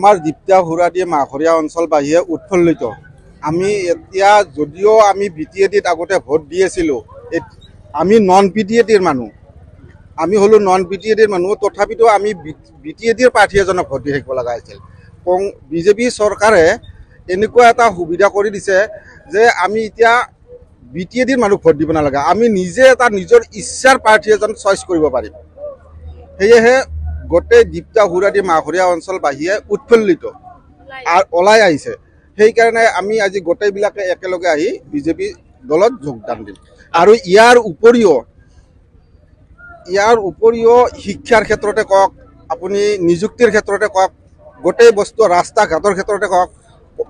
আমাৰ দীপ্তা হুৰাদি মাখৰীয়া অঞ্চলবাসীয়ে উৎফুল্লিত। আমি এতিয়া যদিও আমি BTADত আগতে ভোট দি আছিলোঁ, আমি নন BTADৰ মানুহ, আমি হ'লো নন BTADৰ মানুহ, তথাপিতো আমি BTADৰ প্ৰাৰ্থী এজনক ভোট দি থাকিব লগা হৈছিল। বিজেপি চৰকাৰে এনেকুৱা এটা সুবিধা কৰি দিছে যে আমি এতিয়া BTADৰ মানুহ ভোট দিব নালাগে, আমি নিজে এটা নিজৰ ইচ্ছাৰ প্ৰাৰ্থী এজন চইচ কৰিব পাৰিম। সেয়েহে গোটেই দীপ্তা হুৰাদি মাখৰীয়া অঞ্চলবাসীয়ে উৎফুল্লিত ওলাই আহিছে। সেইকাৰণে আমি আজি গোটেইবিলাকে একেলগে আহি বিজেপি দলত যোগদান দিম। আৰু ইয়াৰ উপৰিও শিক্ষাৰ ক্ষেত্ৰতে কওক, আপুনি নিযুক্তিৰ ক্ষেত্ৰতে কওক, গোটেই বস্তু ৰাস্তা ঘাটৰ ক্ষেত্ৰতে কওক,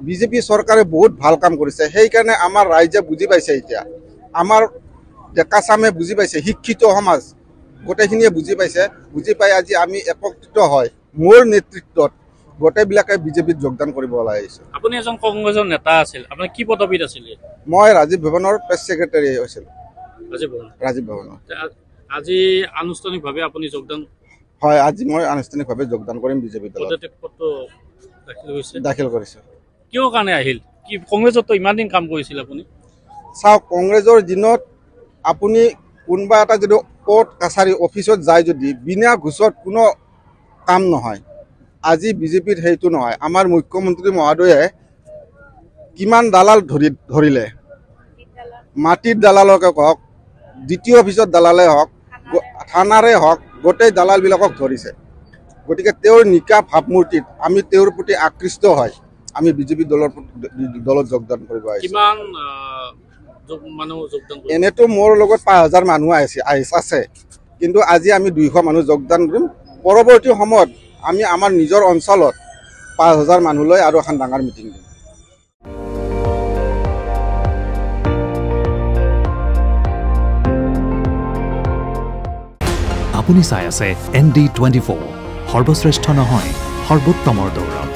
বিজেপি চৰকাৰে বহুত ভাল কাম কৰিছে। সেইকাৰণে আমাৰ ৰাইজে বুজি পাইছে, এতিয়া আমাৰ ডেকা চামে বুজি পাইছে, শিক্ষিত সমাজ গোটেইখিনিয়ে বুজি পাইছে। বুজি পাই আজি আমি একত্ৰিত হয় মোৰ নেতৃত্বত গোটেইবিলাকে বিজেপিত যোগদান কৰিব ওলাই আহিছোঁ। আপুনি এজন কংগ্ৰেছৰ নেতা আছিল, আপোনাৰ কি পদবীত আছিল? মই ৰাজীৱ ভৱনৰ প্ৰেছ ছেক্ৰেটাৰী হৈছিলোঁ। ৰাজীৱ ভৱনৰ। আজি আনুষ্ঠানিকভাৱে আপুনি যোগদান? হয়, আজি মই আনুষ্ঠানিকভাৱে যোগদান কৰিম বিজেপি দলত। দাখিল কৰিছোঁ। কিয় কাৰণে আহিল? কি কংগ্ৰেছতো ইমান দিন কাম কৰিছিল আপুনি? চাওক, কংগ্ৰেছৰ দিনত আপুনি কোনোবা এটা যদি কোৰ্ট কাছাৰী অফিচত যায়, যদি বিনা ঘোষত কোনো কাম নহয়। আজি বিজেপিত সেইটো নহয়। আমাৰ মুখ্যমন্ত্ৰী মহোদয়ে কিমান দালাল ধৰিলে, মাটিৰ দালালকে হওক, দ্বিতীয় অফিচত দালালে হওক, থানাৰে হওক, গোটেই দালালবিলাকক ধৰিছে। গতিকে তেওঁৰ নিকা ভাৱমূৰ্তিত আমি তেওঁৰ প্ৰতি আকৃষ্ট হয় আমি বিজেপি দলত যোগদান কৰিব আহিছোঁ। এনেতো মোৰ লগত 5000 মানুহ আছে, কিন্তু আজি আমি 200 মানুহ যোগদান কৰিম। পৰৱৰ্তী সময়ত আমি আমাৰ নিজৰ অঞ্চলত 5000 মানুহ লৈ আৰু এখন ডাঙৰ মিটিং দিম। আপুনি চাই আছে ND24, সৰ্বশ্ৰেষ্ঠ নহয়, সৰ্বোত্তমৰ দৌৰ।